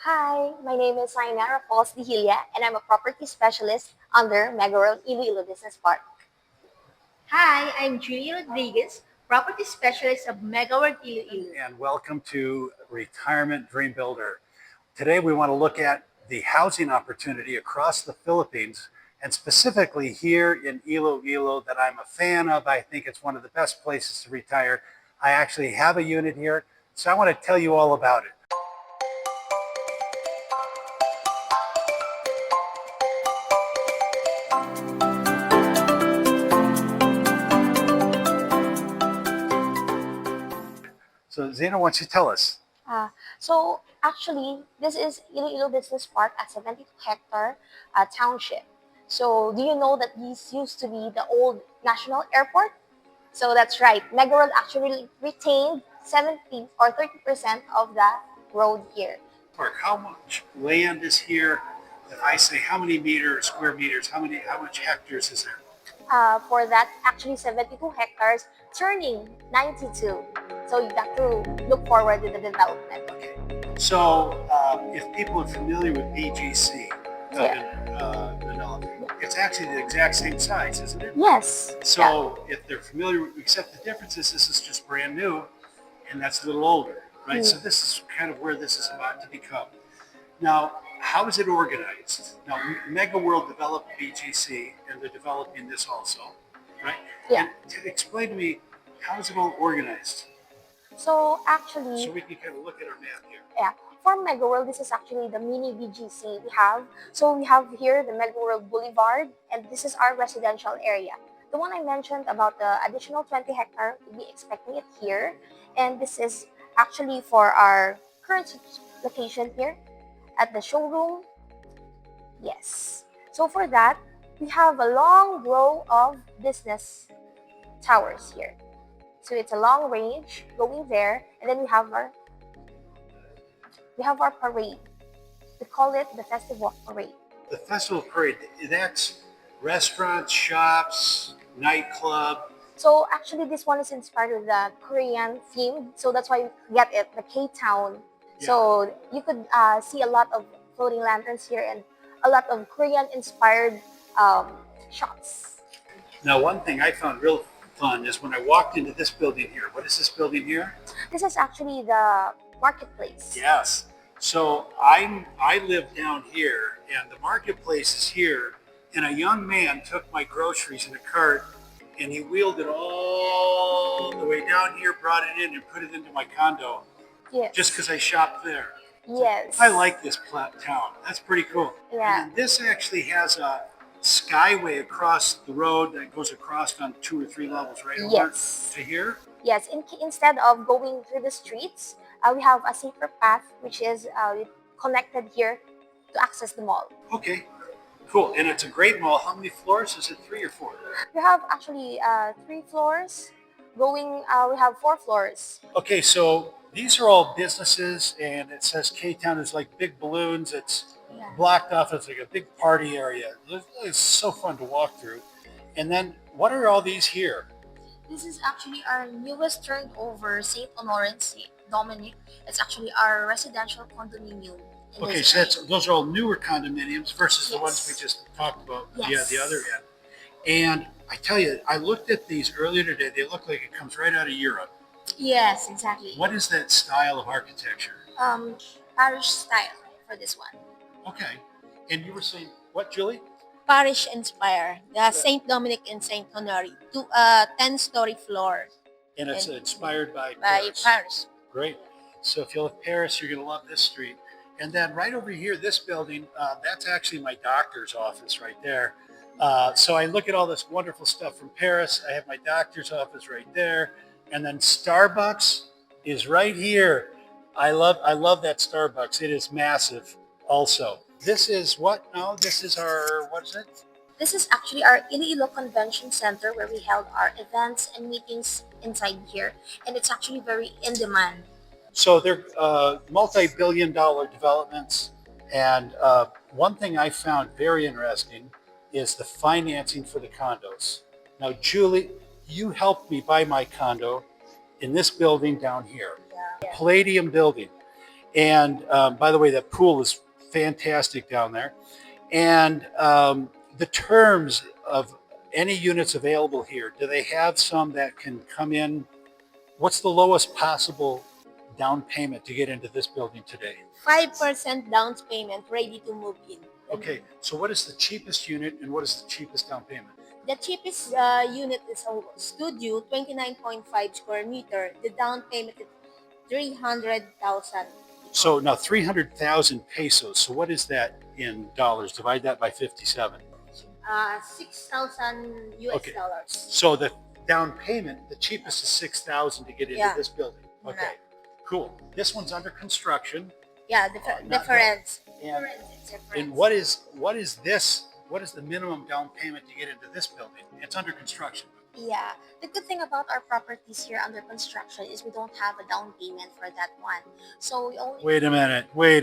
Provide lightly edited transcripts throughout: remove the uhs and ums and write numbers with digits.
Hi, my name is Sainara Falls Dihilia, and I'm a property specialist under Megaworld Iloilo Business Park. Hi, I'm Julia Rodriguez, property specialist of Megaworld Iloilo. And welcome to Retirement Dream Builder. Today we want to look at the housing opportunity across the Philippines and specifically here in Iloilo that I'm a fan of. I think it's one of the best places to retire. I actually have a unit here, so I want to tell you all about it. So Zena, why don't you tell us? Actually, this is Iloilo Business Park at 72-hectare township. So, do you know that this used to be the old national airport? So that's right. Megaworld actually retained 70 or 30% of the road here. Park, how much land is here? If I say how many meters, square meters, how much hectares is there? For that, actually 72 hectares, turning 92. So you got to look forward to the development. Okay. So if people are familiar with BGC, Manila, it's actually the exact same size, isn't it? Yes. So if they're familiar, except the difference is this is just brand new, and that's a little older, right? So this is kind of where this is about to become. Now, how is it organized? Now, Mega World developed BGC, and they're developing this also, right? Yeah. And explain to me, how is it all organized? So actually, So we can kind of look at our map here. yeah, for Megaworld, this is actually the mini BGC we have. So we have here the Megaworld Boulevard, and this is our residential area. The one I mentioned about the additional 20 hectare, we'll be expecting it here. And this is actually for our current location here at the showroom. Yes. So for that, we have a long row of business towers here. So it's a long range going there, and then we have our parade. We call it the Festive Walk Parade. The Festival Parade, that's restaurants, shops, nightclub. So actually, this one is inspired with the Korean theme. So that's why we get it, the K-Town. Yeah. So you could see a lot of floating lanterns here and a lot of Korean-inspired shops. Now, one thing I found real fun is when I walked into this building here. What is this building here? This is actually the marketplace. Yes. So I live down here, and the marketplace is here, and a young man took my groceries in a cart, and he wheeled it all the way down here, brought it in, and put it into my condo. Yes. Just because I shopped there. Yes. I like this town. That's pretty cool. Yeah. And this actually has a skyway across the road that goes across on 2 or 3 levels, right? Yes. To here? Yes. Instead of going through the streets, we have a safer path, which is connected here to access the mall. Okay. Cool. And it's a great mall. How many floors? Is it 3 or 4? We have actually 3 floors. We have 4 floors. Okay, so these are all businesses, and it says K-Town is like big balloons. It's blocked off as like a big party area. It's so fun to walk through. And then what are all these here? This is actually our newest turned over St. Honore and St. Dominic. It's actually our residential condominium. Okay, so those are all newer condominiums versus the ones we just talked about. Yes. Yeah, the other end. And I tell you, I looked at these earlier today. They look like it comes right out of Europe. Yes, exactly. What is that style of architecture? Parish style for this one. Okay. And you were saying what, Julie? Parish inspire, the St. Dominic and St. Honore, 10-story floor. And it's inspired by Paris. Great. So if you love Paris, you're going to love this street. And then right over here, this building, that's actually my doctor's office right there. So I look at all this wonderful stuff from Paris. I have my doctor's office right there. And then Starbucks is right here. I love that Starbucks. It is massive also. This is what? No, this is our, what is it? This is actually our Iloilo Convention Center where we held our events and meetings inside here. And it's actually very in demand. So they're multi-billion-dollar developments. And one thing I found very interesting is the financing for the condos. Now, Julie, you helped me buy my condo in this building down here, the Palladium building. And by the way, that pool is fantastic down there. And the terms of any units available here, do they have some that can come in? What's the lowest possible down payment to get into this building today? 5% down payment, ready to move in. Okay, so what is the cheapest unit and what is the cheapest down payment? The cheapest unit is a studio, 29.5 square meter. The down payment is 300,000. So now 300,000 pesos. So what is that in dollars? Divide that by 57. 6,000 US Okay. dollars. So the down payment, the cheapest is 6,000 to get into Yeah. this building. Okay, Right. cool. This one's under construction. Yeah, Not difference. And, Difference. and what is this? What is the minimum down payment to get into this building? It's under construction. Yeah, the good thing about our properties here under construction is we don't have a down payment for that one. So we only Wait a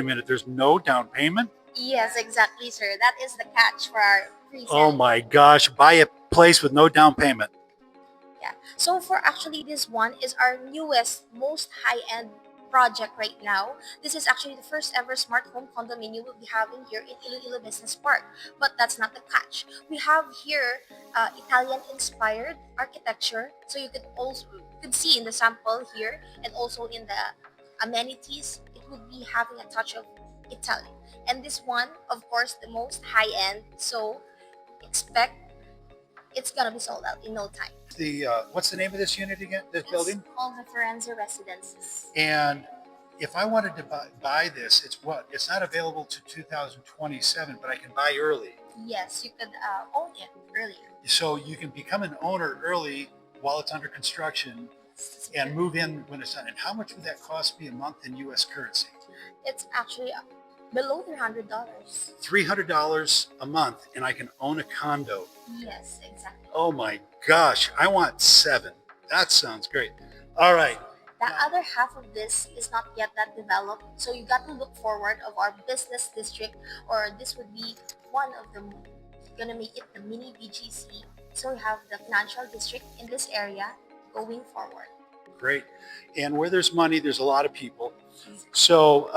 minute. There's no down payment? Yes, exactly, sir. That is the catch for our pre-sale. Oh my gosh, buy a place with no down payment. Yeah. So for actually this one is our newest, most high-end project right now. This is actually the first ever smart home condominium we'll be having here in Iloilo Business Park. But that's not the catch. We have here Italian-inspired architecture. So you could see in the sample here and also in the amenities, it would be having a touch of Italy. And this one, of course, the most high-end. So expect it's gonna be sold out in no time. The what's the name of this unit again? This building? It's called the Firenze Residences. And if I wanted to buy this, it's what? It's not available to 2027, but I can buy early. Yes, you could own it earlier. So you can become an owner early while it's under construction and move in when it's done. And how much would that cost me a month in U.S. currency? It's actually below $300. $300 a month, and I can own a condo. Yes, exactly. Oh my gosh, I want 7. That sounds great. All right. The other half of this is not yet that developed, so you got to look forward of our business district, or this would be one of them. Gonna make it the mini BGC. So we have the financial district in this area going forward. Great. And where there's money, there's a lot of people. So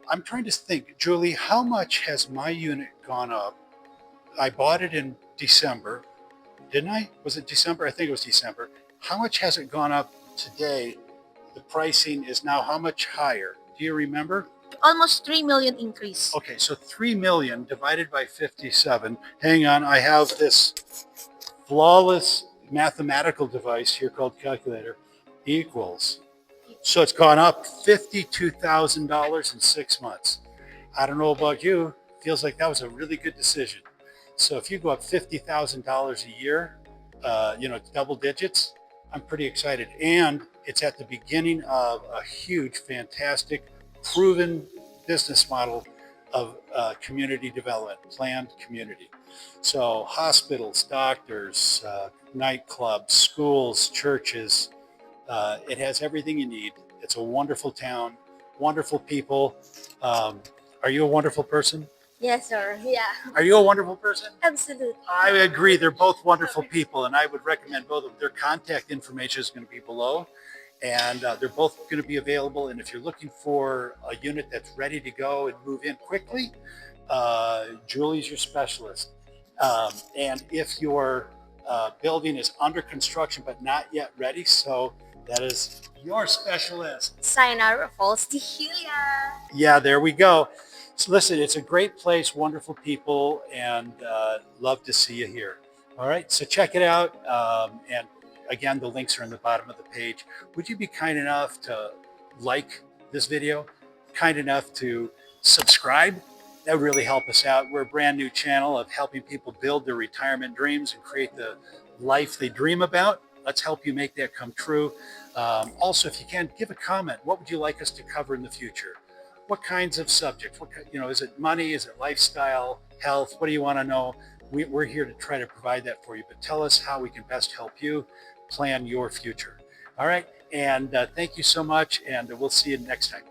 I'm trying to think, Julie, how much has my unit gone up? I bought it in December, didn't I? Was it December? I think it was December. How much has it gone up today? The pricing is now how much higher? Do you remember? Almost 3 million increase. Okay, so 3 million divided by 57. Hang on, I have this flawless mathematical device here called calculator equals. So it's gone up $52,000 in 6 months. I don't know about you, feels like that was a really good decision. So if you go up $50,000 a year, double digits, I'm pretty excited. And it's at the beginning of a huge, fantastic, proven business model of community development, planned community. So hospitals, doctors, nightclubs, schools, churches, it has everything you need. It's a wonderful town, wonderful people. Are you a wonderful person? Yes, sir. Yeah. Are you a wonderful person? Absolutely. I agree. They're both wonderful people, and I would recommend both of them. Their contact information is going to be below, and they're both going to be available. And if you're looking for a unit that's ready to go and move in quickly, Julie's your specialist. And if your building is under construction but not yet ready, so that is your specialist. Sayonara Falls de Julia. Yeah, there we go. So listen, it's a great place, wonderful people, and love to see you here. All right, so check it out. And again, the links are in the bottom of the page. Would you be kind enough to like this video? Kind enough to subscribe? That would really help us out. We're a brand new channel of helping people build their retirement dreams and create the life they dream about. Let's help you make that come true. Also, if you can, give a comment. What would you like us to cover in the future? What kinds of subjects? Is it money? Is it lifestyle, health? What do you want to know? We're here to try to provide that for you, but tell us how we can best help you plan your future. All right. And thank you so much. And we'll see you next time.